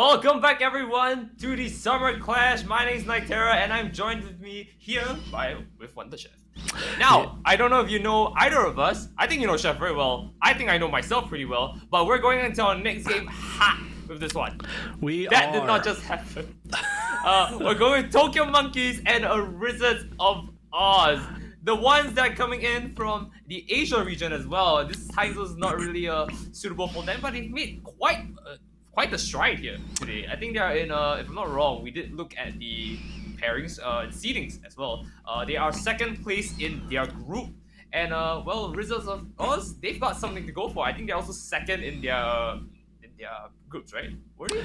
Welcome back everyone to the Summer Clash. My name is Nightera and I'm joined with me here with Wonder Chef. Now, I don't know if you know either of us. I think you know Chef very well. I think I know myself pretty well. But we're going into our next game hot with this one. That did not just happen. We're going with Tokyo Monkeys and Rizzards of Oz. The ones that are coming in from the Asia region as well. This time zone is not really suitable for them, but they've made quite the stride here today. I think they are in, if I'm not wrong, we did look at the pairings and seedings as well. They are second place in their group. And, well, Rizzards of Oz, they've got something to go for. I think they're also second in their groups, right? Were they?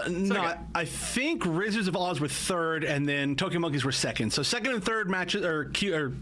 No, I think Rizzards of Oz were third, and then Tokyo Monkeys were second. So second and third matches or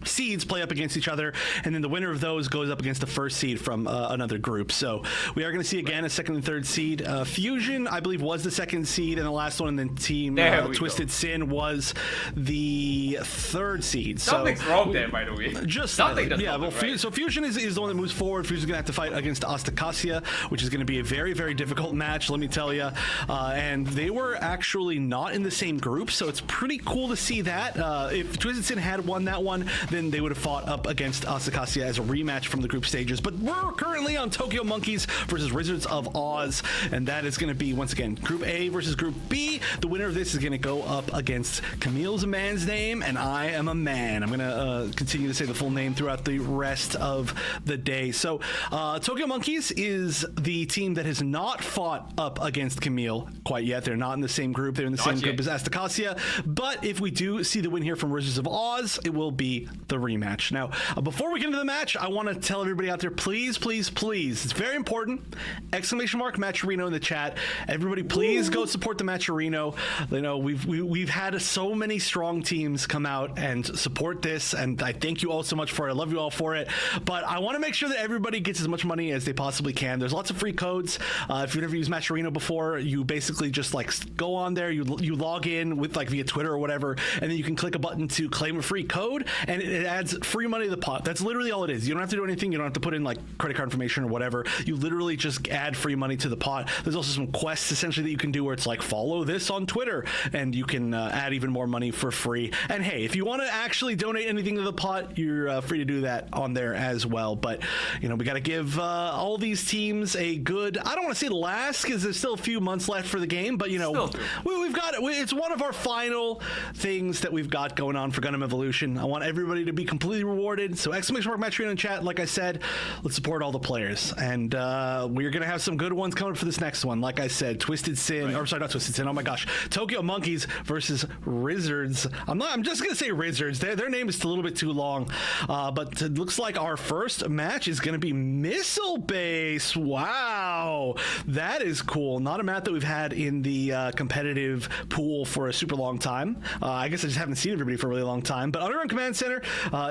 seeds play up against each other, and then the winner of those goes up against the first seed from another group. So we are going to see again a second and third seed. Fusion, I believe, was the second seed, and the last one, and then Team Twisted Sin was the third seed. Something's wrong there, by the way. Just something. Yeah. Well, right. So Fusion is the one that moves forward. Fusion's going to have to fight against Astacacia, which is going to be a very, very difficult match, let me tell you. And they were actually not in the same group, so it's pretty cool to see that. If Twisted Sin had won that one, then they would have fought up against Astacacia as a rematch from the group stages. But we're currently on Tokyo Monkeys versus Rizzards of Oz, and that is going to be, once again, Group A versus Group B. The winner of this is going to go up against Camille's a man's name, and I am a man. I'm going to continue to say the full name throughout the rest of the day. So Tokyo Monkeys is the team that has not fought up against Camille quite yet. They're not in the same group. They're in the same group as Astacacia. But if we do see the win here from Rizzards of Oz, it will be the rematch. Now, before we get into the match, I want to tell everybody out there, please, please, please, it's very important, exclamation mark Matcherino in the chat. Everybody, please go support the Matcherino. You know, we've had so many strong teams come out and support this, and I thank you all so much for it. I love you all for it. But I want to make sure that everybody gets as much money as they possibly can. There's lots of free codes. If you've never used Matcherino before, you basically just like go on there, you log in with like via Twitter or whatever, and then you can click a button to claim a free code, and it adds free money to the pot. That's literally all it is. You don't have to do anything. You don't have to put in like credit card information or whatever. You literally just add free money to the pot. There's also some quests essentially that you can do where it's like follow this on Twitter, and you can add even more money for free. And hey, if you want to actually donate anything to the pot, you're free to do that on there as well. But you know, we got to give all these teams a good, I don't want to say last because there's still a few months left for the game, but you know, we've got it's one of our final things that we've got going on for Gundam Evolution. I want everybody to be completely rewarded. So exclamation mark Matcherino in chat. Like I said, let's support all the players, and we're gonna have some good ones coming for this next one. Like I said, Twisted Sin, or sorry, not Twisted Sin. Oh my gosh, Tokyo Monkeys versus Rizzards. I'm just gonna say Rizzards. Their name is a little bit too long, but it looks like our first match is gonna be Missile Base. Wow, that is cool. Not a map that we've had in the competitive pool for a super long time. I guess I just haven't seen everybody for a really long time. But Underground Command Center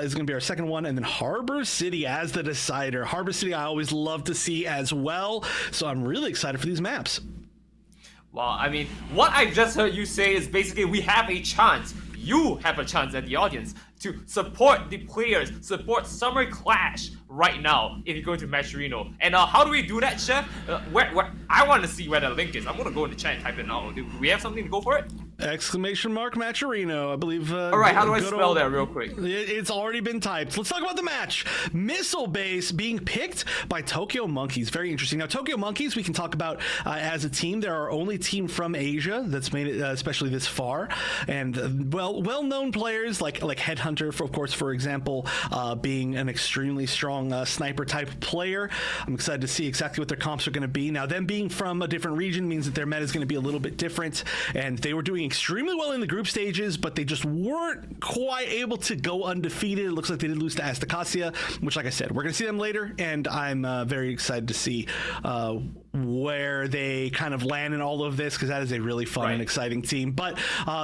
is going to be our second one, and then Harbor City as the decider. Harbor City I always love to see as well, so I'm really excited for these maps. Well, I mean, what I just heard you say is basically we have a chance. You have a chance at the audience to support the players, support Summer Clash right now if you go to Matcherino. And how do we do that, Chef? Where I want to see where the link is. I'm going to go in the chat and type it now. Do we have something to go for it? Exclamation mark Matcherino, I believe. All right, how do I spell that real quick? It's already been typed. Let's talk about the match. Missile Base being picked by Tokyo Monkeys. Very interesting. Now, Tokyo Monkeys, we can talk about as a team. They're our only team from Asia that's made it especially this far. And well-known players like Headhunter, for example, being an extremely strong sniper type player. I'm excited to see exactly what their comps are going to be. Now, them being from a different region means that their meta is going to be a little bit different. And they were doing extremely well in the group stages, but they just weren't quite able to go undefeated. It looks like they did lose to Astacacia, which, like I said, we're going to see them later, and I'm very excited to see where they kind of land in all of this, because that is a really fun and exciting team. But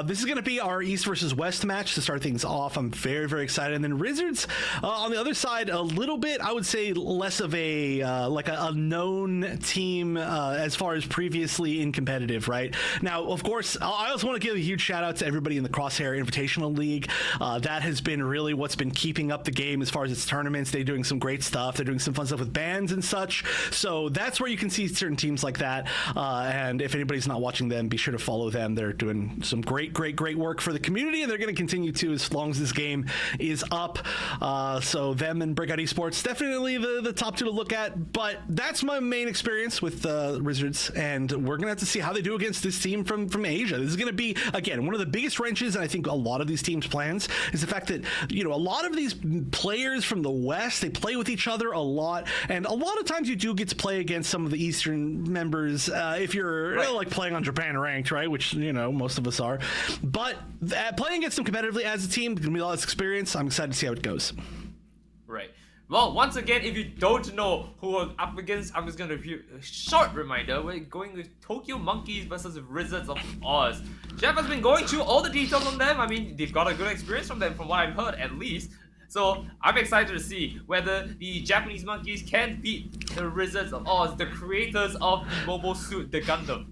this is going to be our East versus West match to start things off. I'm very, very excited. And then Rizzards on the other side, a little bit, I would say, less of a like a known team as far as previously in competitive, right? Now, of course, I also want to give a huge shout out to everybody in the Crosshair Invitational League. That has been really what's been keeping up the game as far as its tournaments. They're doing some great stuff. They're doing some fun stuff with bands and such. So that's where you can see certain teams like that. And if anybody's not watching them, be sure to follow them. They're doing some great work for the community, and they're going to continue to as long as this game is up. So them and Breakout Esports, definitely the top two to look at. But that's my main experience with Rizzards, and we're going to have to see how they do against this team from Asia. This is going to be, again, one of the biggest wrenches, and I think a lot of these teams' plans is the fact that, a lot of these players from the West, they play with each other a lot, and a lot of times you do get to play against some of the Eastern members if you're like playing on Japan ranked, right? Which, most of us are. But playing against them competitively as a team, going to be a lot of experience. I'm excited to see how it goes. Right. Well, once again, if you don't know who we're up against, I'm just going to give you a short reminder. We're going with Tokyo Monkeys versus Rizzards of Oz. Jeff has been going through all the details on them. I mean, they've got a good experience from them, from what I've heard, at least. So I'm excited to see whether the Japanese Monkeys can beat the Rizzards of Oz, the creators of the mobile suit, the Gundam.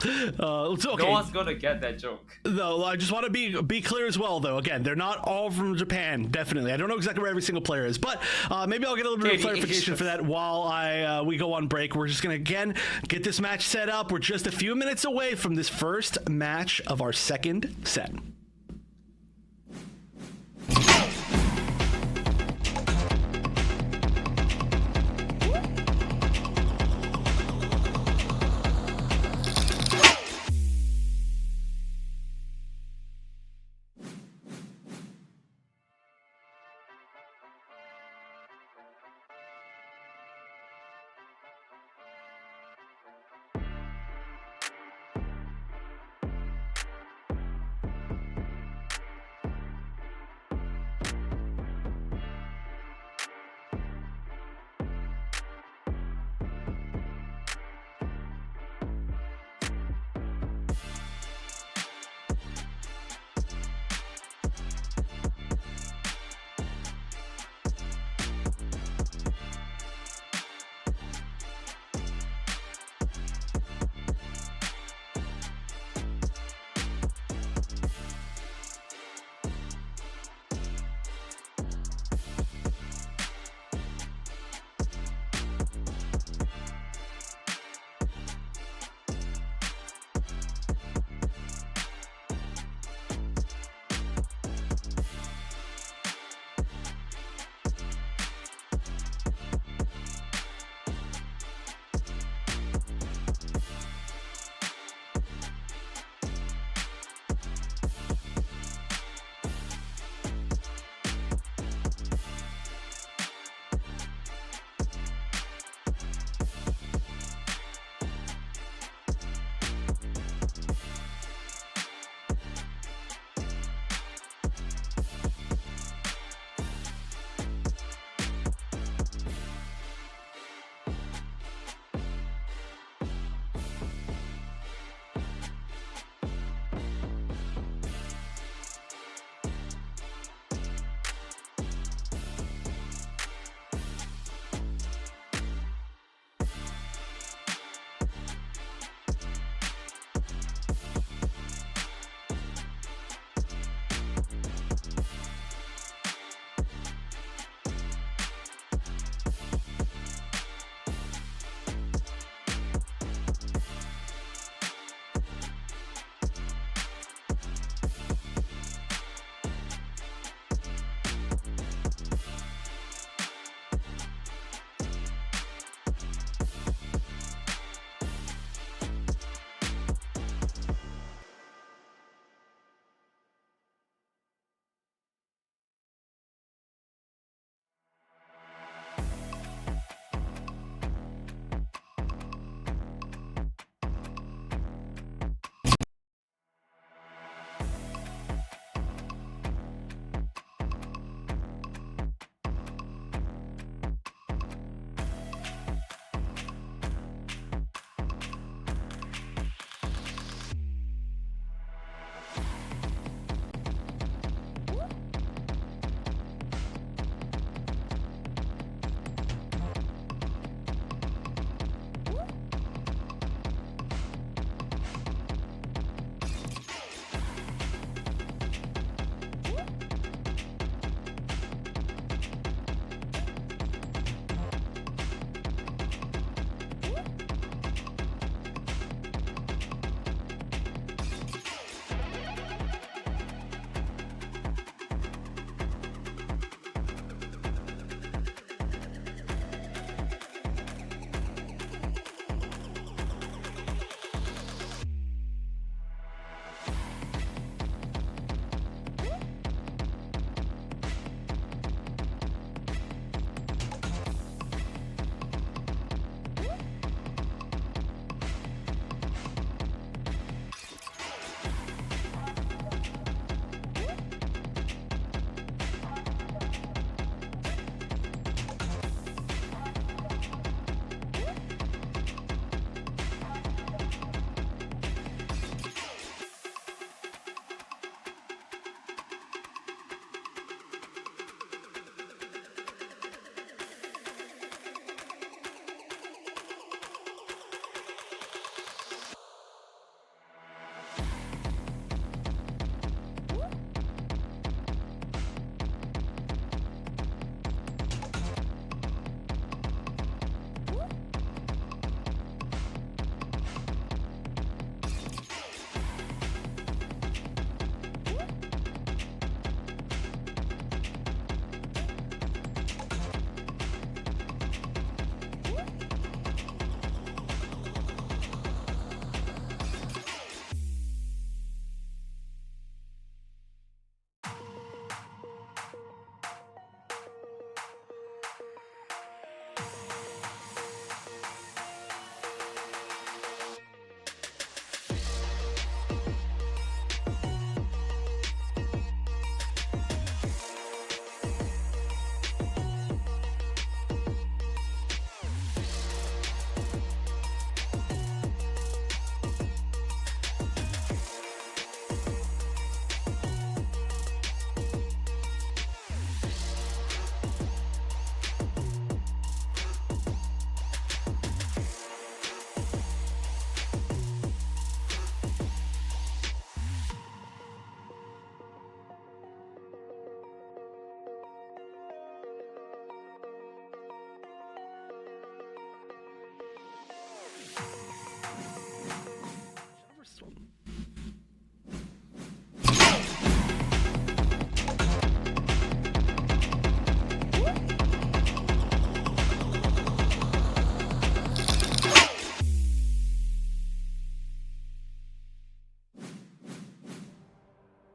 Okay. No one's gonna get that joke. No, I just want to be clear as well, though. Again, they're not all from Japan, definitely. I don't know exactly where every single player is, but maybe I'll get a little bit of clarification for that while we go on break. We're just gonna again get this match set up. We're just a few minutes away from this first match of our second set.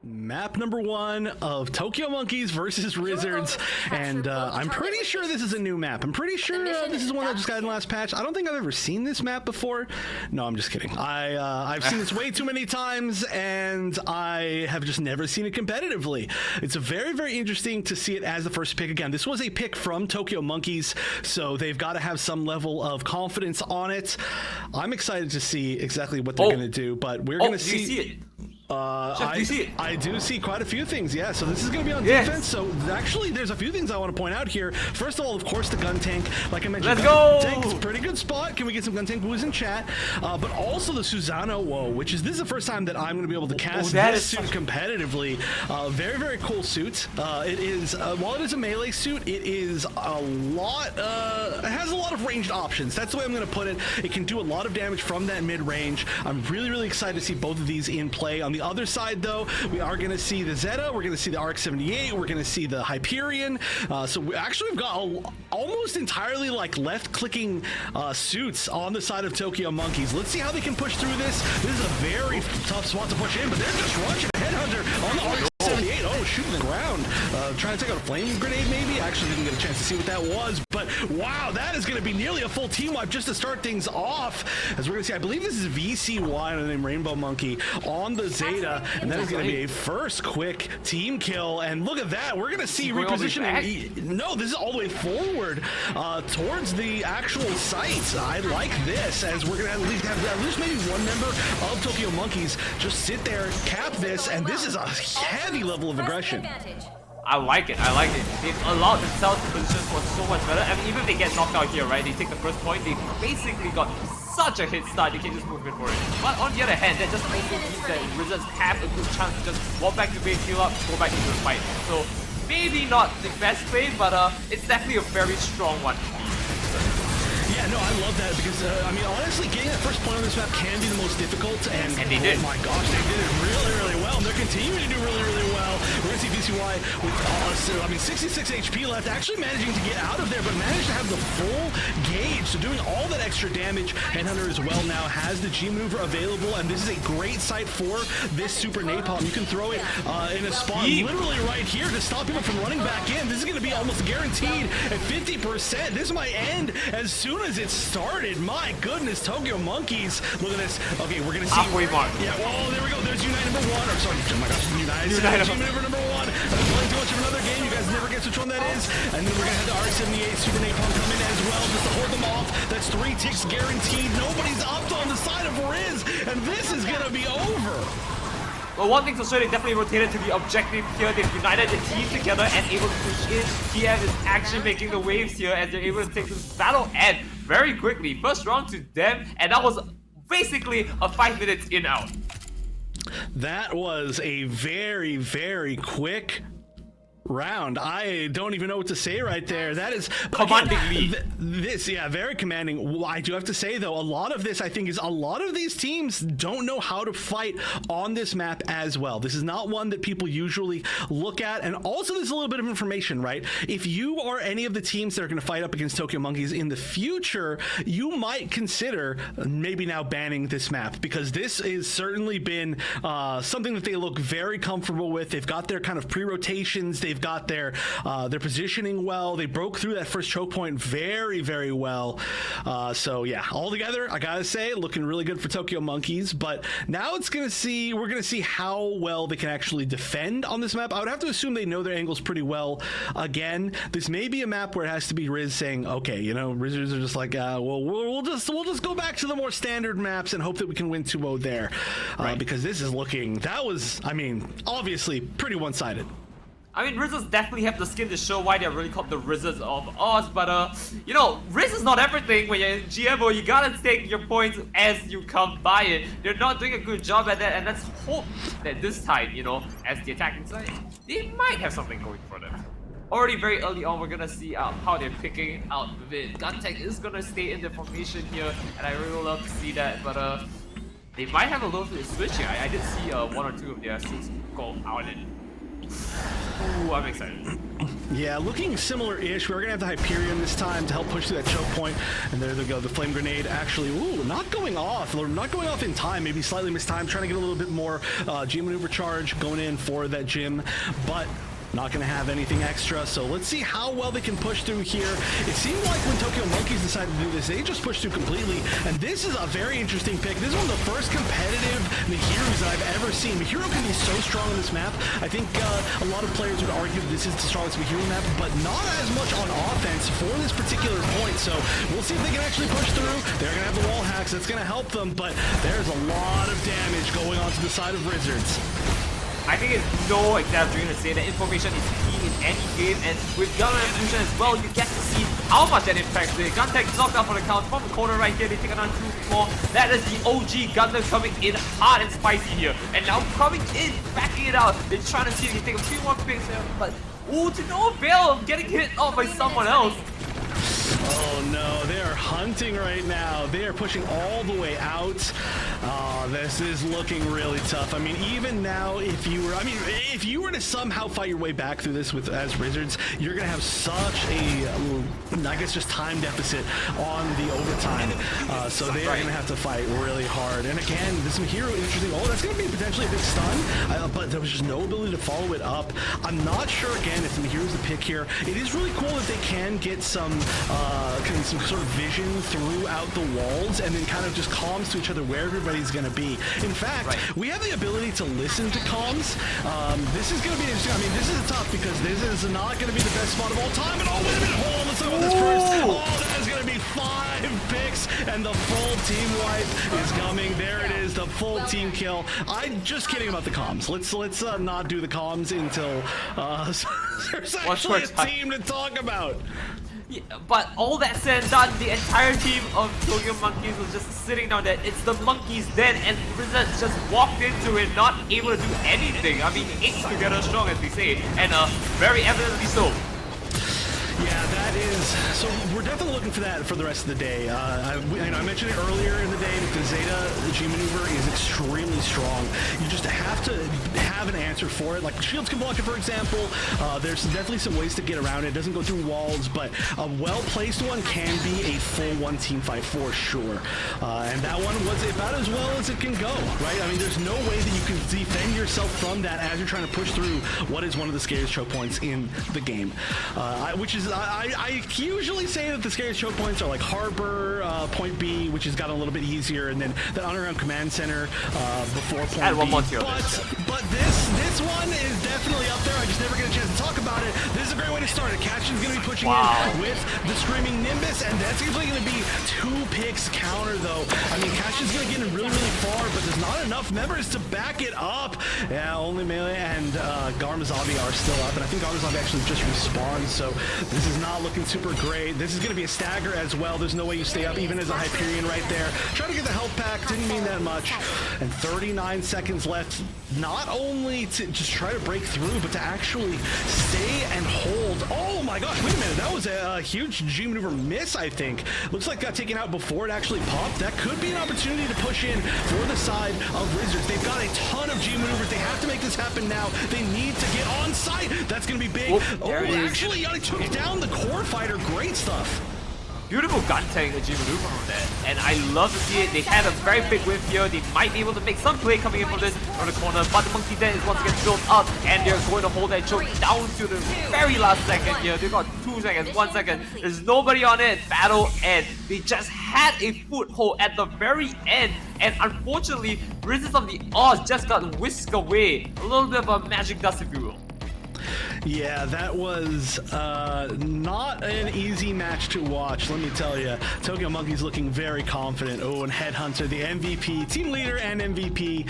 Map number 1 of Tokyo Monkeys versus Rizzards, and I'm pretty sure this is a new map. I'm pretty sure this is one that just got in the last patch. I don't think I've ever seen this map before. No, I'm just kidding. I've seen this way too many times, and I have just never seen it competitively. It's very, very interesting to see it as the first pick. Again, this was a pick from Tokyo Monkeys, so they've got to have some level of confidence on it. I'm excited to see exactly what they're going to do, but we're going to see... Do you see it? Chef, do you see it? I do see quite a few things, yeah. So this is going to be on defense. So actually, there's a few things I want to point out here. First of all, of course, the gun tank. Like I mentioned, let's go! Tank's a pretty good spot. Can we get some gun tank boos in chat? But also the Susanoo, this is the first time that I'm going to be able to cast this suit competitively. Very, very cool suit. It is, while it is a melee suit, it is a lot, it has a lot of ranged options. That's the way I'm going to put it. It can do a lot of damage from that mid-range. I'm really, really excited to see both of these in play. On the other side, though, we are going to see the Zeta, we're going to see the RX-78, we're going to see the Hyperion. So we've got almost entirely like left-clicking suits on the side of Tokyo Monkeys. Let's see how they can push through this. This is a very tough spot to push in, but they're just rushing a Headhunter on the RX-78. Oh, shooting the ground. Trying to take out a flame grenade, maybe? Actually didn't get a chance to see what that was, but wow, that is going to be nearly a full team wipe just to start things off. As we're going to see, I believe this is VCY, named Rainbow Monkey, on the Zeta, and that is going to be a first quick team kill. And look at that, we're going to see repositioning. No, this is all the way forward towards the actual site. I like this, as we're going to have at least maybe one member of Tokyo Monkeys just sit there, cap this, and this is a heavy level of aggression. I like it. They've allowed themselves to position for so much better. I mean, even if they get knocked out here, right, they take the first point, they basically got such a hit start, they can just move in for it. But on the other hand, that just also means that Rizzards have a good chance to just walk back to base, heal up, go back into the fight. So maybe not the best play, but it's definitely a very strong one. Yeah, no, I love that because, I mean, honestly, getting that first point on this map can be the most difficult, and they did. Oh my gosh, they did it really, really well, and they're continuing to do really, really well. We're going to see VCY with, 66 HP left, actually managing to get out of there, but managed to have the full gauge, so doing all that extra damage. Headhunter as well now has the G maneuver available, and this is a great site for this Super Napalm. You can throw it in a spot literally right here to stop people from running back in. This is going to be almost guaranteed at 50%. This might end as soon as it started. My goodness, Tokyo Monkeys. Look at this. Okay, we're gonna see. Halfway mark. Yeah, well, there we go. There's Unite number 1. Or sorry, oh my gosh, Unite number 1. I'm playing too much of another game. You guys never guess which one that is. And then we're gonna have the RX-78 Super Napalm come in as well, just to hold them off. That's 3 ticks guaranteed. Nobody's up on the side of Riz, and this is gonna be over. Well, one thing for sure, they definitely rotated to the objective here. They've united the team together and able to push in. TF is actually making the waves here as they're able to take this battle end very quickly. First round to them, and that was basically a 5 minutes in out. That was a very, very quick round. I don't even know what to say right there. That is commanding lead. Very commanding. I do have to say though, a lot of this I think is a lot of these teams don't know how to fight on this map as well. This is not one that people usually look at, and also there's a little bit of information, right? If you are any of the teams that are going to fight up against Tokyo Monkeys in the future, you might consider maybe now banning this map, because this has certainly been something that they look very comfortable with. They've got their kind of pre-rotations, they've got their positioning well. They broke through that first choke point very, very well. So yeah, altogether, I gotta say, looking really good for Tokyo Monkeys. But now we're gonna see how well they can actually defend on this map. I would have to assume they know their angles pretty well. Again, this may be a map where it has to be Riz saying, okay, you know, Rizzards are just like, well, we'll just go back to the more standard maps and hope that we can win 2-0 there, right. Because this is looking. That was, I mean, obviously pretty one-sided. I mean, Rizzards definitely have the skin to show why they're really called the Rizzards of Oz, but you know, Riz is not everything when you're in GMO. You gotta take your points as you come by it. They're not doing a good job at that, and let's hope that this time, you know, as the attacking side, they might have something going for them. Already very early on, we're gonna see how they're picking out the Guntech is gonna stay in the formation here, and I really love to see that, but they might have a little bit of switching. I did see 1 or 2 of their suits go out and Ooh, I'm excited. Yeah, looking similar-ish. We're gonna have the Hyperion this time to help push through that choke point. And there they go. The flame grenade actually, ooh, not going off. Not going off in time. Maybe slightly mistimed. Trying to get a little bit more G maneuver charge going in for that gym, but not going to have anything extra, so let's see how well they can push through here. It seemed like when Tokyo Monkeys decided to do this, they just pushed through completely, and this is a very interesting pick. This is one of the first competitive Mihiru's that I've ever seen. Mihiru can be so strong on this map. I think a lot of players would argue this is the strongest Mihiru map, but not as much on offense for this particular point, so we'll see if they can actually push through. They're going to have the wall hacks. That's going to help them, but there's a lot of damage going on to the side of Rizzards. I think it's no exaggeration to say that information is key in any game, and with Gun Evolution as well, you get to see how much that impacts it. Gun-Tech knocked out for the count from the corner right here. They take it on 2-4. That is the OG Gundam coming in hot and spicy here, and now coming in, backing it out. They're trying to see if they can take a few more picks here, but ooh, to no avail of getting hit off by someone else. Oh no, they are hunting right now. They are pushing all the way out. Oh, this is looking really tough. I mean, even now, if you were to somehow fight your way back through this as Rizzards, you're gonna have such a, I guess, just time deficit on the overtime. So they are gonna have to fight really hard. And again, this Mihiru, interesting. Oh, that's gonna be potentially a big stun, but there was just no ability to follow it up. I'm not sure again if Mihiru's the pick here. It is really cool that they can get some sort of vision throughout the walls and then kind of just comms to each other where everybody's going to be. In fact, we have the ability to listen to comms. This is going to be interesting. I mean, this is tough because this is not going to be the best spot of all time. And oh, wait a minute. Hold on, let's talk about this first. Oh, that is going to be 5 picks and the full team wipe is coming. There it is, the full team kill. I'm just kidding about the comms. Let's not do the comms until there's actually a team to talk about. Yeah, but all that said and done, the entire team of Tokyo Monkeys was just sitting down there. It's the Monkeys then, and Rizzards just walked into it, not able to do anything. I mean, it's together strong, as we say, and very evidently so. Yeah, that is. So we're definitely looking for that for the rest of the day. I mentioned it earlier in the day that the Zeta G maneuver is extremely strong. You just have to have an answer for it. Like shields can block it, for example. There's definitely some ways to get around it. It doesn't go through walls, but a well-placed one can be a full one-team fight for sure. And that one was about as well as it can go, right? I mean, there's no way that you can defend yourself from that as you're trying to push through what is one of the scariest choke points in the game, which is I usually say that the scariest choke points are like Harbor, Point B, which has gotten a little bit easier, and then the underground command center before Point B. But this one is definitely up there. I just never get a chance to talk about it. This is a great way to start it. Cashin's going to be pushing in with the Screaming Nimbus, and that's usually going to be 2 picks counter, though. I mean, Cashin's going to get in really, really far, but there's not enough members to back it up. Yeah, only Melee and Garmazavi are still up, and I think Garmazavi actually just respawned, so this is not looking super great. This is going to be a stagger as well. There's no way you stay up, even as a Hyperion right there. Trying to get the health pack, didn't mean that much. And 39 seconds left, not only to just try to break through, but to actually stay and hold. Oh my gosh, wait a minute. That was a huge G maneuver miss, I think. Looks like got taken out before it actually popped. That could be an opportunity to push in for the side of Rizzards. They've got a ton of G maneuvers. They have to make this happen now. They need to get on site. That's going to be big. Oh, actually, Yanni took down the core fighter. Great stuff. Beautiful gun tank G maneuver on that, and I love to see it. They had a very big whiff here. They might be able to make some play coming in from this from the corner, but the Monkey Den is once again built up, and they're going to hold that choke down to the very last second here. They've got 2 seconds, 1 second. There's nobody on it. Battle end. They just had a foothold at the very end, and unfortunately, Rizzards of the Oz just got whisked away. A little bit of a magic dust, if you will. Yeah, that was not an easy match to watch, let me tell you. Tokyo Monkeys looking very confident. Oh, and Headhunter, the MVP, team leader and MVP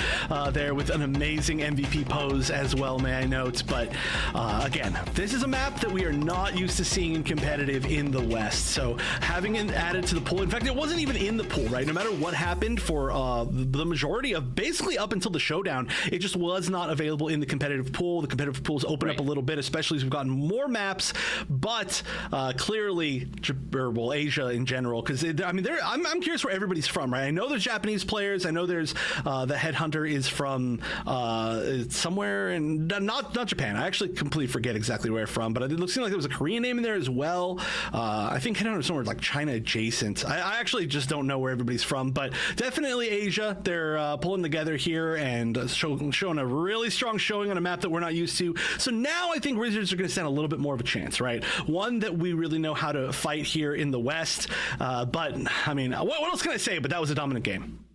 there with an amazing MVP pose as well, may I note. But again, this is a map that we are not used to seeing in competitive in the West. So having it added to the pool, in fact, it wasn't even in the pool, right? No matter what happened for the majority of basically up until the showdown, it just was not available in the competitive pool. The competitive pools open up a little bit especially as we've gotten more maps, but clearly, Asia in general, because I mean, I'm curious where everybody's from, right? I know there's Japanese players. I know there's the Headhunter is from somewhere in not Japan. I actually completely forget exactly where from, but it seemed like there was a Korean name in there as well. I think Headhunter is somewhere like China adjacent. I actually just don't know where everybody's from, but definitely Asia. They're pulling together here and showing a really strong showing on a map that we're not used to. So now I think Rizzards are going to stand a little bit more of a chance, right? One that we really know how to fight here in the West. But I mean, what else can I say? But that was a dominant game.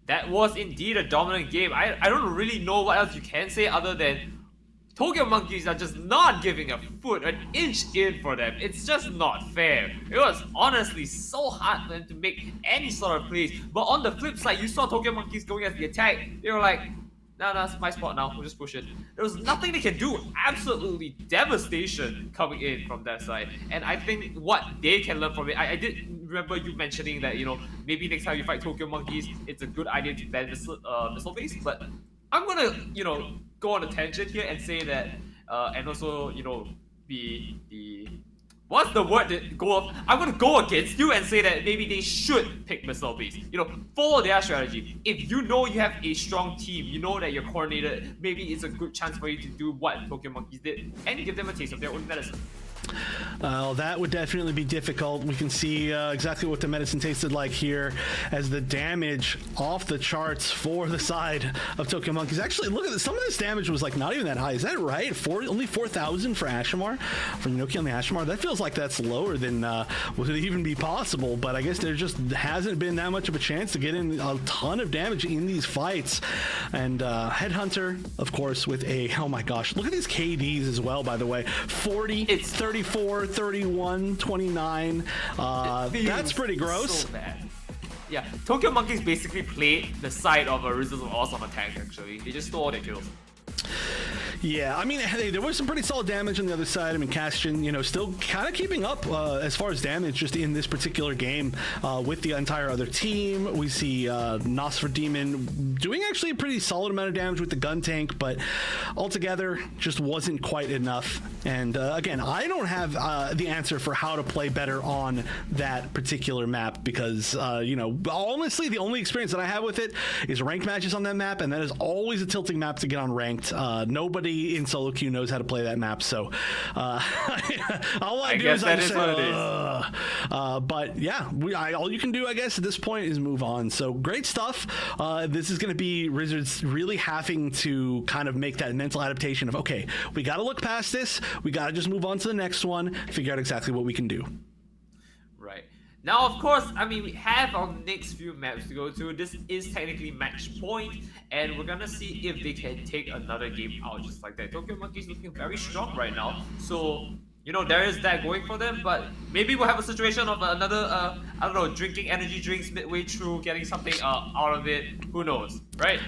That was indeed a dominant game. I don't really know what else you can say other than Tokyo Monkeys are just not giving a foot, an inch in for them. It's just not fair. It was honestly so hard for them to make any sort of plays. But on the flip side, you saw Tokyo Monkeys going as the attack. They were like, nah, it's my spot now. We'll just push it. There was nothing they can do. Absolutely devastation coming in from that side. And I think what they can learn from it, I did remember you mentioning that, you know, maybe next time you fight Tokyo Monkeys, it's a good idea to ban missile base. But I'm gonna, you know, go on a tangent here and say that, and also, you know, what's the word that I'm gonna go against you and say that maybe they should pick missile base. You know, follow their strategy. If you know you have a strong team, you know that you're coordinated, maybe it's a good chance for you to do what Tokyo Monkeys did and give them a taste of their own medicine. That would definitely be difficult. We can see exactly what the medicine tasted like here as the damage off the charts for the side of Tokyo Monkeys. Actually, look at this. Some of this damage was like not even that high. Is that right? Only 4,000 for Ashimar, for Inoki on the Ashimar. That feels like that's lower than would it even be possible. But I guess there just hasn't been that much of a chance to get in a ton of damage in these fights. And Headhunter, of course, with a, oh my gosh, look at these KDs as well, by the way. 40, it's 34, 31, 29. That's pretty gross. So bad. Yeah, Tokyo Monkeys basically played the side of a Rizzards of awesome attack, actually. They just stole all their kills. Yeah, I mean, hey, there was some pretty solid damage on the other side. I mean, Castian, you know, still kind of keeping up as far as damage just in this particular game with the entire other team. We see Nosfer Demon doing actually a pretty solid amount of damage with the gun tank, but altogether just wasn't quite enough. And again, I don't have the answer for how to play better on that particular map because, you know, honestly, the only experience that I have with it is ranked matches on that map, and that is always a tilting map to get on ranked. Nobody in solo queue knows how to play that map, so all I do is I just say, but yeah, all you can do, I guess, at this point is move on. So great stuff. This is going to be Rizzards really having to kind of make that mental adaptation of, okay, we got to look past this. We got to just move on to the next one, figure out exactly what we can do. Right. Now, of course, I mean, we have our next few maps to go to. This is technically match point, and we're gonna see if they can take another game out just like that. Tokyo Monkeys looking very strong right now, so, you know, there is that going for them, but maybe we'll have a situation of another, I don't know, drinking energy drinks midway through, getting something out of it. Who knows, right?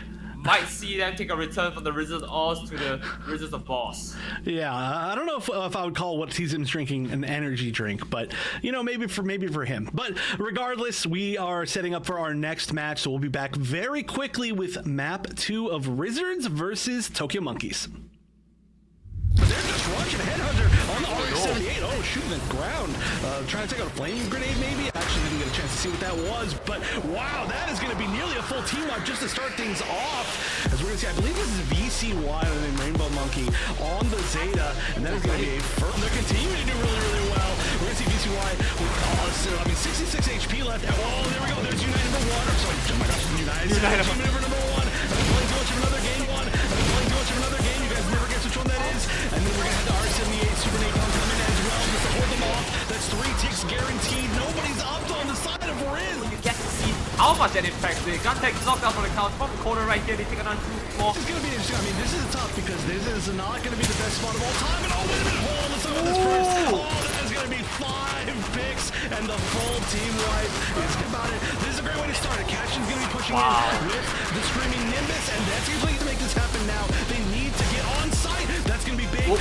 Might see them take a return from the Rizzards Oz to the Rizzards of Boss. Yeah, I don't know if I would call what he's drinking an energy drink, but you know, maybe for him. But regardless, we are setting up for our next match, so we'll be back very quickly with map 2 of Rizzards versus Tokyo Monkeys. But they're just launching a Headhunter on the RX-78. Oh, shooting the ground. Trying to take out a flame grenade, maybe? Actually didn't get a chance to see what that was, but wow, that is going to be nearly a full team up just to start things off. As we're going to see, I believe this is VCY and Rainbow Monkey on the Zeta, and that is going to be a first. They're continuing to do really, really well. We're going to see VCY with 66 HP left. Oh, there we go. There's Unite number 1. I'm sorry. Oh my gosh, Unite number 1. I've been playing too much of another game one. I've been playing too much of another game. You guys never guess which one that is. And then we're going to have the R78 Super Napalm coming in as well just to hold them off. That's 3 ticks guaranteed. Nobody's up on the side of Riz. You get to see how much that impacts the gun tech knocked out on the count from the corner right here. They take another 2 more. This is going to be interesting. I mean, this is tough because this is not going to be the best spot of all time. And oh, wait a minute. Hold on. Let's talk about this first. Oh, that is going to be 5 picks and the full team wipe. Let's get about it. This is a great way to start it. Cashin's going to be pushing in with the Screaming Nimbus, and that's going to make this happen now. They need to get on site. That's going to be big.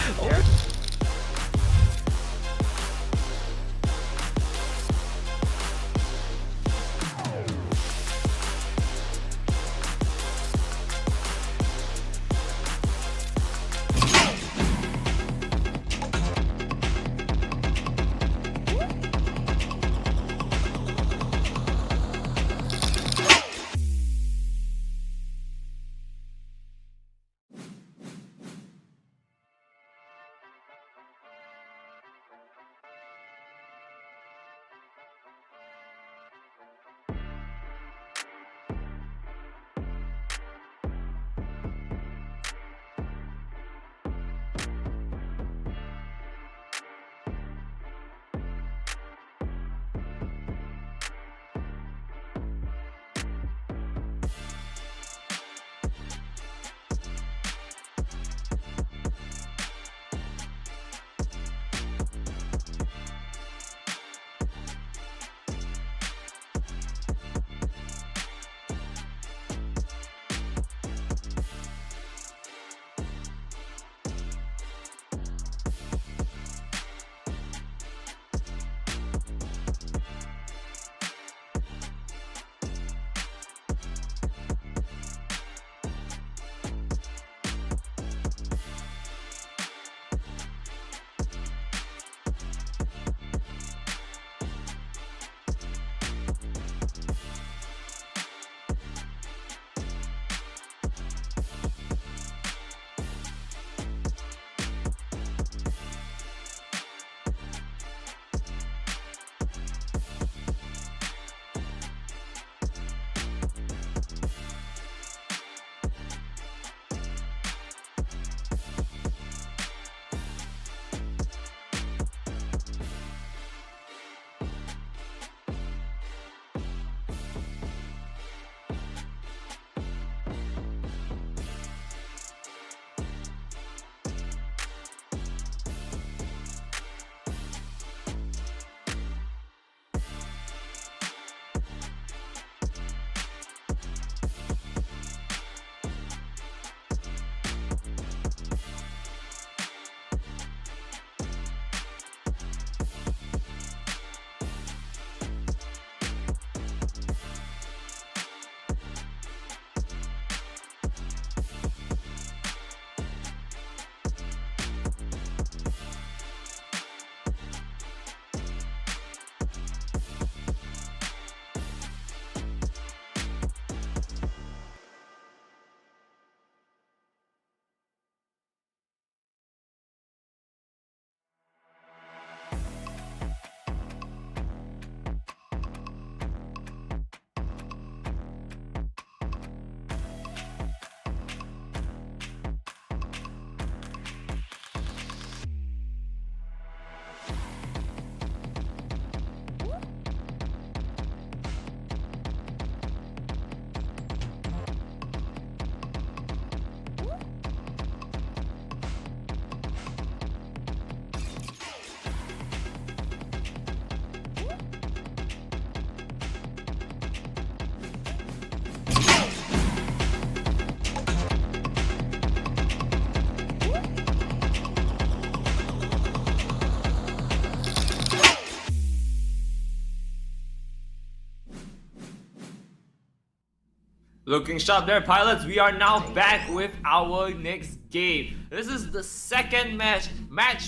Looking sharp there, pilots. We are now back with our next game. This is the second match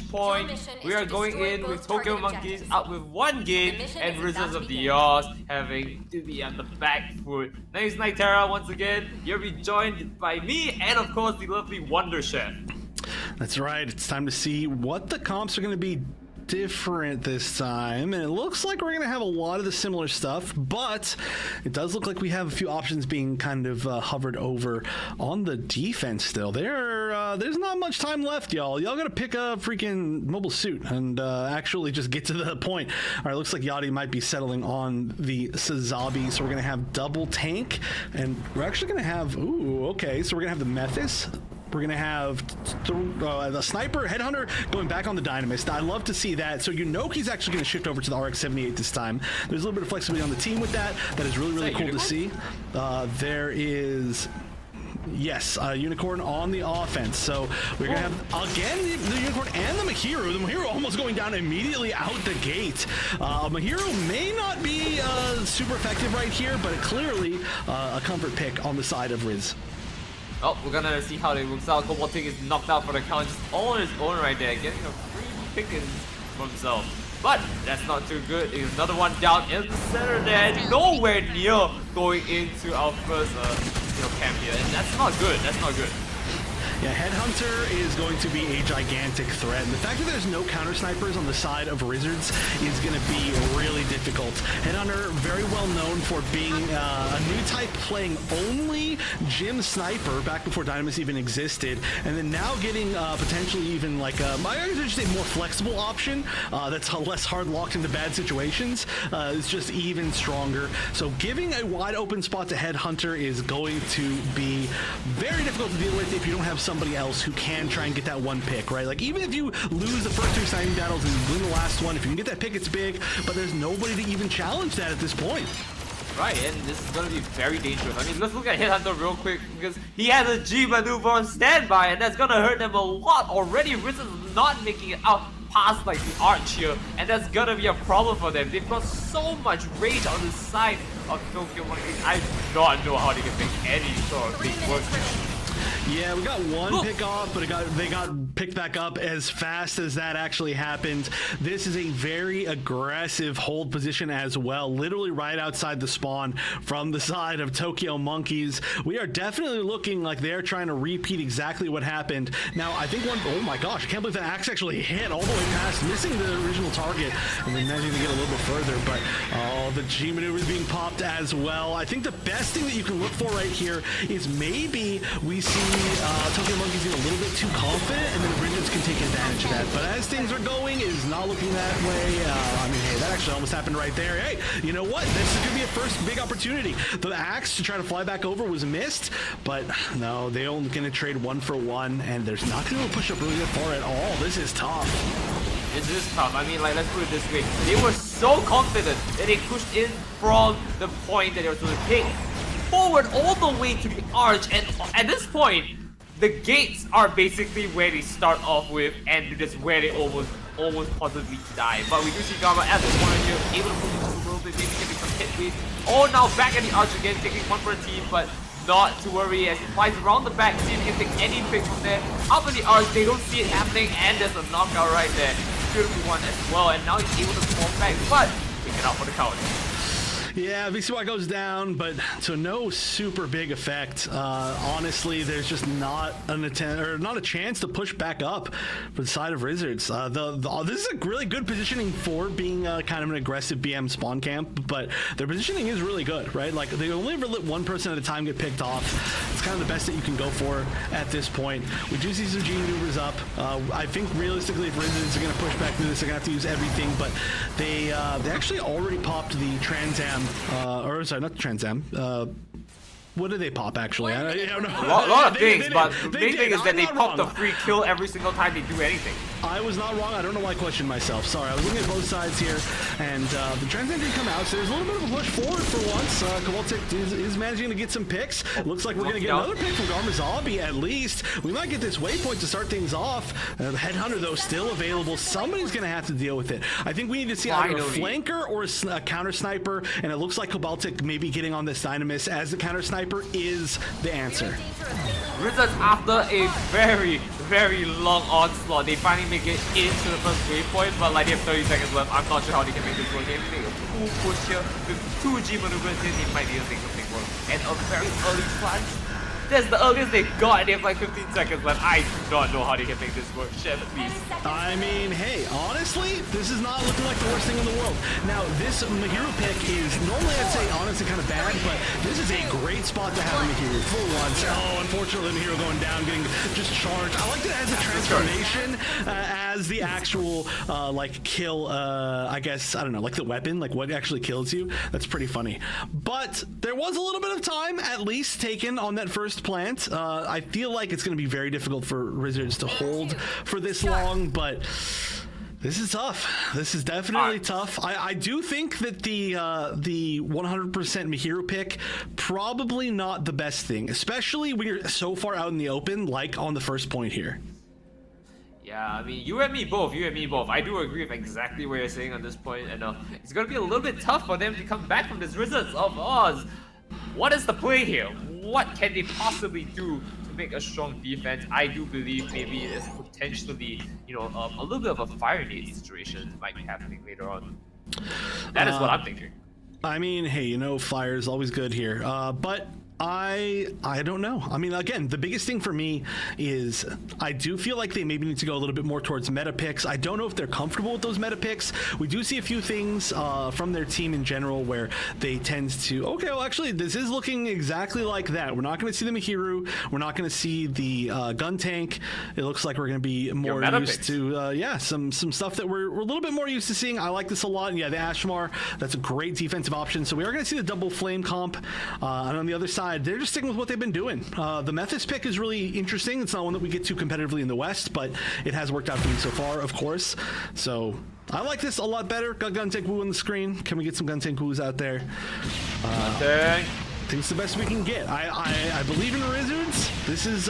point. We are going in with Tokyo Monkeys up with 1 game and Rizzards of the Oz having to be on the back foot. Name's Nightera once again. You'll be joined by me and of course the lovely Wonder Chef. That's right. It's time to see what the comps are going to be different this time, and it looks like we're going to have a lot of the similar stuff, but it does look like we have a few options being kind of hovered over on the defense still. There's not much time left, y'all. Y'all got to pick a freaking mobile suit and actually just get to the point. All right, looks like Yachty might be settling on the Sazabi, so we're going to have double tank, and we're actually going to have, ooh, okay, so we're going to have the Methis. We're going to have the Sniper, Headhunter going back on the Dynamist. I love to see that. So Yunoki's actually going to shift over to the RX-78 this time. There's a little bit of flexibility on the team with that. That is really, really cool to see. There is... Yes, Unicorn on the offense. So we're going to have, again, the Unicorn and the Mahiro. The Mahiro almost going down immediately out the gate. Mahiro may not be super effective right here, but clearly a comfort pick on the side of Riz. Oh, we're gonna see how it works out. Kobolting is knocked out for the count just on his own right there, getting a free pickings for himself. But that's not too good. There's another one down in the center there, nowhere near going into our first camp here, and that's not good. That's not good. Yeah, Headhunter is going to be a gigantic threat, and the fact that there's no counter snipers on the side of Rizzards is going to be really difficult. Headhunter, very well known for being a new type playing only Gym Sniper back before Dynamis even existed, and then now getting potentially even like I should say more flexible option that's less hard locked into bad situations is just even stronger. So giving a wide open spot to Headhunter is going to be very difficult to deal with if you don't have somebody else who can try and get that one pick, right? Like, even if you lose the first 2 sniping battles and win the last one, if you can get that pick, it's big, but there's nobody to even challenge that at this point. Right, and this is going to be very dangerous. I mean, let's look at Headhunter real quick, because he has a G maneuver on standby, and that's going to hurt him a lot already. Rizzards is not making it out past like the arch here, and that's going to be a problem for them. They've got so much rage on the side of Tokyo Monkeys. I do not know how they can make any sort of big work. Yeah, we got one pick off, but they got picked back up as fast as that actually happened. This is a very aggressive hold position as well, literally right outside the spawn from the side of Tokyo Monkeys. We are definitely looking like they're trying to repeat exactly what happened. Now, I think oh my gosh, I can't believe that axe actually hit all the way past, missing the original target, and then managing to get a little bit further, but the G maneuver is being popped as well. I think the best thing that you can look for right here is maybe we see Tokyo Monkeys get a little bit too confident, and then Rizzards can take advantage of that. But as things are going, it is not looking that way. I mean, hey, that actually almost happened right there. Hey, you know what? This is going to be a first big opportunity. The axe to try to fly back over was missed, but no, they're only going to trade 1 for 1, and there's not going to push up really far at all. This is tough. This is tough. I mean, like, let's put it this way. They were so confident that they pushed in from the point that they were supposed to take forward all the way to the arch, and at this point, the gates are basically where they start off with, and that's where they almost possibly die. But we do see Gamma at this point here, able to move a little bit, maybe getting some hit waves. Oh, now back at the arch again, taking 1 for a team, but not to worry as he flies around the back, see if he can take any pick from there. Up in the arch, they don't see it happening, and there's a knockout right there. Beautiful one as well, and now he's able to fall back, but we get out for the count. Yeah, VCY goes down, but so no super big effect. Honestly, there's just not an attempt or not a chance to push back up for the side of Rizzards. This is a really good positioning for being kind of an aggressive BM spawn camp, but their positioning is really good, right? Like, they only ever let 1 person at a time get picked off. It's kind of the best that you can go for at this point. We do see some G maneuvers up. I think realistically, if Rizzards are going to push back through this, they're going to have to use everything, but they actually already popped the Trans Am. Or sorry, not the Trans Am. What did they pop actually? I don't know. A lot of things, but the main thing is that they pop the free kill every single time they do anything. I was not wrong. I don't know why I questioned myself. Sorry, I was looking at both sides here, and the Transcend didn't come out, so there's a little bit of a push forward for once. Kowalczyk is managing to get some picks. It looks like we're going to get another pick from Garmazombie at least. We might get this waypoint to start things off. The Headhunter, though, still available. Somebody's going to have to deal with it. I think we need to see either a flanker or a counter sniper, and it looks like Kowalczyk maybe getting on this Dynamis as the counter sniper is the answer. Rizzards, after a very, very long onslaught, they finally make it into the first waypoint, but like they have 30 seconds left. I'm not sure how they can make this work. They have to make a full push here with 2G maneuvers here. They might be able to make something work. And a very early plant. That's the earliest they got, and they have like 15 seconds left. I do not know how they can make this work. Chef, please. I mean, hey, honestly, this is not looking like the worst thing in the world. Now, this Mihiru pick is normally, I'd say, honestly, kind of bad, but this is a great spot to have Mihiru for once. Oh, unfortunately, Mihiru going down, getting just charged. I like it as a transformation, as the actual, like, kill, I guess, I don't know, like the weapon, like what actually kills you. That's pretty funny. But there was a little bit of time, at least, taken on that first plant. I feel like it's going to be very difficult for Rizzards to hold for this long, but this is tough. This is definitely tough. I do think that the 100% Mihiru pick, probably not the best thing, especially when you're so far out in the open, like on the first point here. Yeah, I mean, you and me both, I do agree with exactly what you're saying on this point, and it's going to be a little bit tough for them to come back from this Rizzards of Oz. What is the play here? What can they possibly do to make a strong defense? I do believe maybe it's potentially, you know, a little bit of a fire nade situation might be happening later on. That is what I'm thinking. I mean, hey, you know, fire is always good here, but I don't know. I mean, again, the biggest thing for me is I do feel like they maybe need to go a little bit more towards meta picks. I don't know if they're comfortable with those meta picks. We do see a few things from their team in general where they tend to, okay, well, actually, this is looking exactly like that. We're not going to see the Mihiru. We're not going to see the gun tank. It looks like we're going to be more used to, yeah, some stuff that we're a little bit more used to seeing. I like this a lot. And yeah, the Ashmar, that's a great defensive option. So we are going to see the double flame comp. And on the other side, they're just sticking with what they've been doing. The Mephis pick is really interesting. It's not one that we get to competitively in the West, but it has worked out for me so far, of course. So I like this a lot better. Got Gun Tank Woo on the screen. Can we get some Gun Tank Woos out there? I think it's the best we can get. I believe in the Rizzards. This is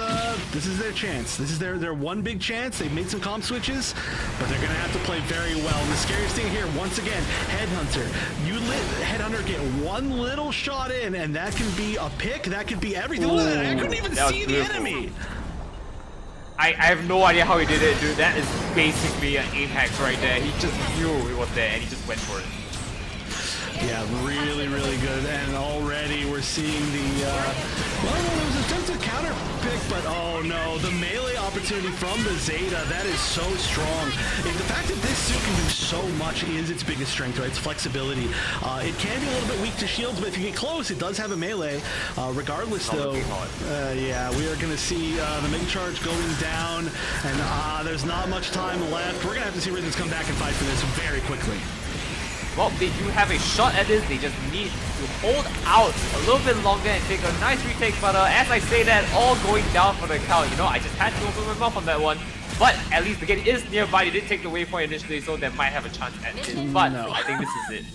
their chance. This is their one big chance. They've made some comp switches, but they're gonna have to play very well. And the scariest thing here, once again, Headhunter. You let Headhunter get one little shot in, and that can be a pick. That could be everything. Look at that. I couldn't even see the enemy. I have no idea how he did it, dude. That is basically an apex right there. He just knew it was there, and he just went for it. Yeah, really, really good. And already we're seeing the, well, there was an attempt to counter pick, but oh no, the melee opportunity from the Zeta, that is so strong. And the fact that this suit can do so much is its biggest strength, right? Its flexibility. It can be a little bit weak to shields, but if you get close, it does have a melee. Regardless, though, yeah, we are going to see the Mega Charge going down, and there's not much time left. We're going to have to see Rizzards come back and fight for this very quickly. Well, they do have a shot at this. They just need to hold out a little bit longer and take a nice retake. But as I say that, all going down for the count. You know, I just had to open my mouth on that one. But at least the gate is nearby. They did take the waypoint initially, so they might have a chance at it. But no. I think this is it.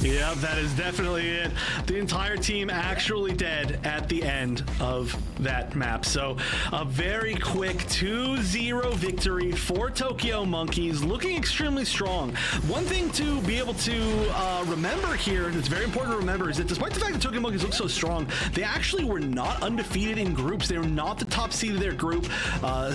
Yep, that is definitely it. The entire team actually dead at the end of that map. So a very quick 2-0 victory for Tokyo Monkeys, looking extremely strong. One thing to be able to remember here, that's very important to remember, is that despite the fact that Tokyo Monkeys look so strong, they actually were not undefeated in groups. They were not the top seed of their group.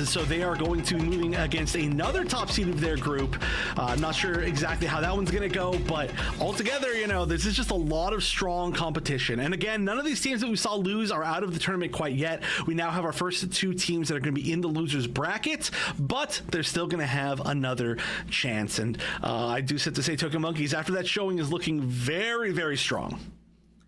So they are going to be moving against another top seed of their group. Not sure exactly how that one's going to go, but altogether, you know, this is just a lot of strong competition. And again, none of these teams that we saw lose are out of the tournament quite yet. We now have our first two teams that are going to be in the losers bracket, but they're still going to have another chance. And I do have to say, Tokyo Monkeys, after that showing, is looking very, very strong.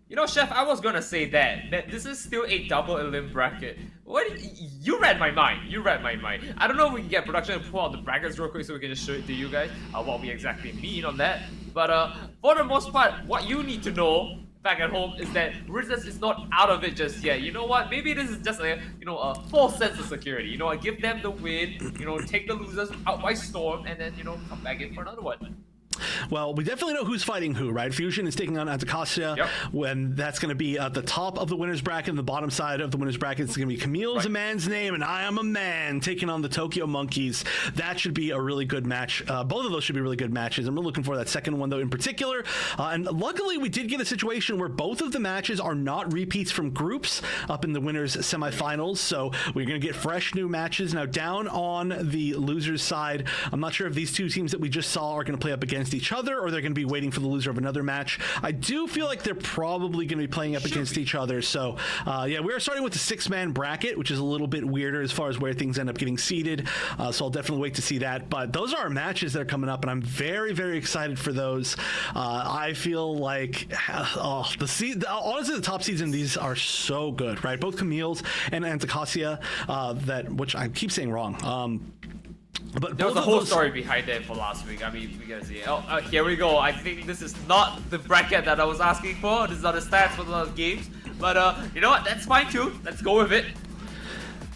You know, Chef, I was gonna say that this is still a double elim bracket. What? You read my mind. You read my mind. I don't know if we can get production and pull out the brackets real quick so we can just show it to you guys what we exactly mean on that. But for the most part, what you need to know back at home is that Rizzards is not out of it just yet. You know what? Maybe this is just a false sense of security. You know, I give them the win. You know, take the losers out by storm, and then come back in for another one. Well, we definitely know who's fighting who, right? Fusion is taking on Anticasia, when that's going to be at the top of the winner's bracket, and the bottom side of the winner's bracket is going to be Camille's a man's name, and I am a man taking on the Tokyo Monkeys. That should be a really good match. Both of those should be really good matches. I'm really looking for that second one, though, in particular. And luckily, we did get a situation where both of the matches are not repeats from groups up in the winners' semifinals, so we're going to get fresh new matches. Now, down on the losers' side, I'm not sure if these two teams that we just saw are going to play up against each other, or they're going to be waiting for the loser of another match. I do feel like they're probably going to be playing up against each other. So, yeah, we are starting with the 6-man bracket, which is a little bit weirder as far as where things end up getting seeded. So I'll definitely wait to see that. But those are our matches that are coming up, and I'm very, very excited for those. I feel like, honestly, the top seeds in these are so good, right? Both Camille's and Anticasia, which I keep saying wrong. But there was a whole story behind it for last week. I mean, we gotta see it. Oh, here we go. I think this is not the bracket that I was asking for. This is not the stats for the games. But you know what? That's fine too. Let's go with it.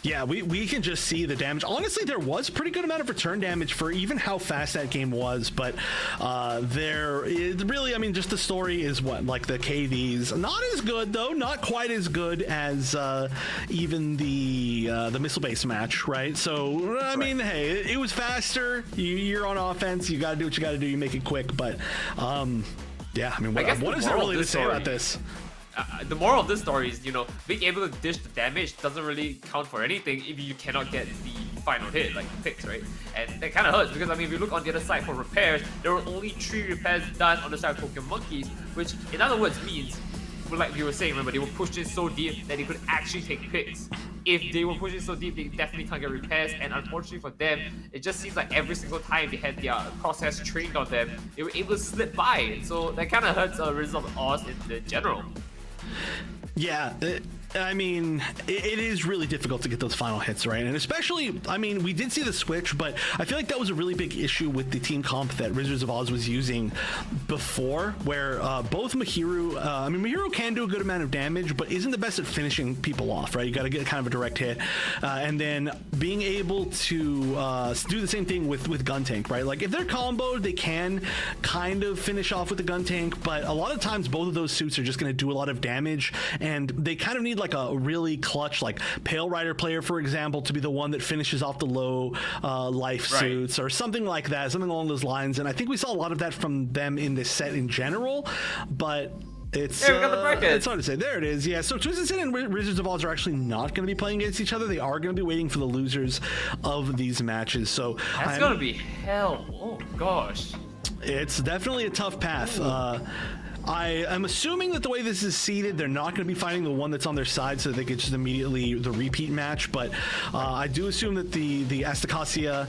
Yeah, we can just see the damage. Honestly, there was a pretty good amount of return damage for even how fast that game was, but there is really, I mean, just the story is what, like the KDs, not as good though, not quite as good as even the missile-based match, right? So, I mean, hey, it was faster, you're on offense, you gotta do what you gotta do, you make it quick, but yeah, I mean, what is there really to say about this? The moral of this story is, being able to dish the damage doesn't really count for anything if you cannot get the final hit, like the picks, right? And that kind of hurts because, I mean, if you look on the other side for repairs, there were only 3 repairs done on the side of Tokyo Monkeys, which in other words means, like we were saying, remember, they were pushed in so deep that they could actually take picks. If they were pushing so deep, they definitely can't get repairs, and unfortunately for them, it just seems like every single time they had their process trained on them, they were able to slip by, and so that kind of hurts Rizzards of Oz in the general. Yeah, I mean, it is really difficult to get those final hits, right? And especially, I mean, we did see the switch, but I feel like that was a really big issue with the team comp that Rizzards of Oz was using before, where both Mahiru, Mahiru can do a good amount of damage, but isn't the best at finishing people off, right? You got to get kind of a direct hit. And then being able to do the same thing with Gun Tank, right? Like, if they're comboed, they can kind of finish off with the Gun Tank, but a lot of times both of those suits are just going to do a lot of damage, and they kind of need like a really clutch, like Pale Rider player, for example, to be the one that finishes off the low life suits or something like that, something along those lines. And I think we saw a lot of that from them in this set in general, but it's we got the bracket. It's hard to say. There it is. Yeah, so Twisted Sin and Rizzards of Oz are actually not going to be playing against each other. They are going to be waiting for the losers of these matches. So that's going to be hell. Oh gosh. It's definitely a tough path. I am assuming that the way this is seeded, they're not going to be fighting the one that's on their side, so they could just immediately the repeat match. But I do assume that the Astacasia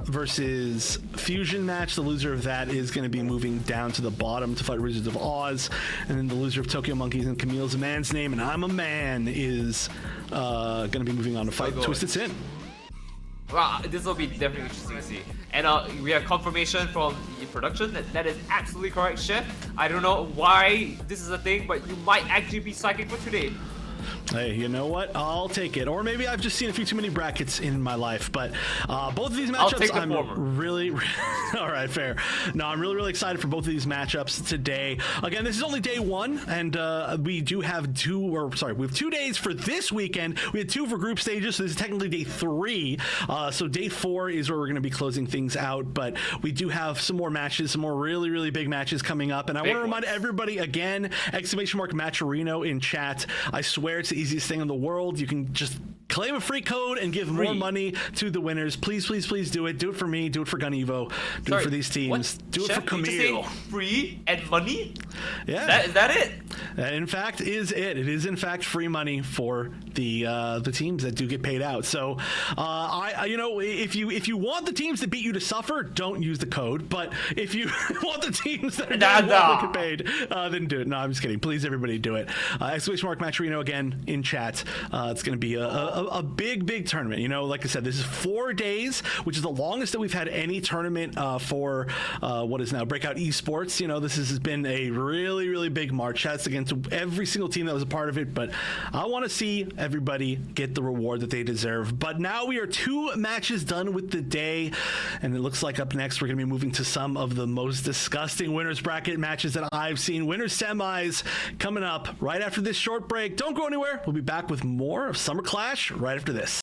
versus Fusion match, the loser of that is going to be moving down to the bottom to fight Rizzards of Oz, and then the loser of Tokyo Monkeys and Camille's a man's name, and I'm a man is going to be moving on to fight Twisted Sin. Wow, this will be definitely interesting to see. And we have confirmation from the production that is absolutely correct, Chef. I don't know why this is a thing, but you might actually be psychic for today. Hey, you know what? I'll take it. Or maybe I've just seen a few too many brackets in my life. But both of these matchups, I'm really all right, fair. No, I'm really excited for both of these matchups today. Again, this is only day 1, and we do have we have 2 days for this weekend. We had 2 for group stages, so this is technically day 3. So day 4 is where we're going to be closing things out. But we do have some more matches, some more really big matches coming up. And I want to remind everybody again, !Matcherino in chat. I swear it's the easiest thing in the world. You can just claim a free code and give more money to the winners. Please do it. Do it for me. Do it for Gun Evo. Do it for these teams. What? Do Chef, it for Camille. Free and money? Yeah. Is that it? That in fact is it. It is in fact free money for the teams that do get paid out. So if you want the teams that beat you to suffer, don't use the code. But if you want the teams that get paid, then do it. No, I'm just kidding. Please, everybody, do it. !Matcherino again in chat. It's going to be a big tournament. Like I said, this is 4 days, which is the longest that we've had any tournament for what is now Breakout Esports. This has been a really big March. That's against every single team that was a part of it. But I want to see everybody get the reward that they deserve. But now we are 2 matches done with the day, and it looks like up next we're going to be moving to some of the most disgusting winners bracket matches that I've seen. Winners semis coming up right after this short break. Don't go anywhere. We'll be back with more of Summer Clash right after this.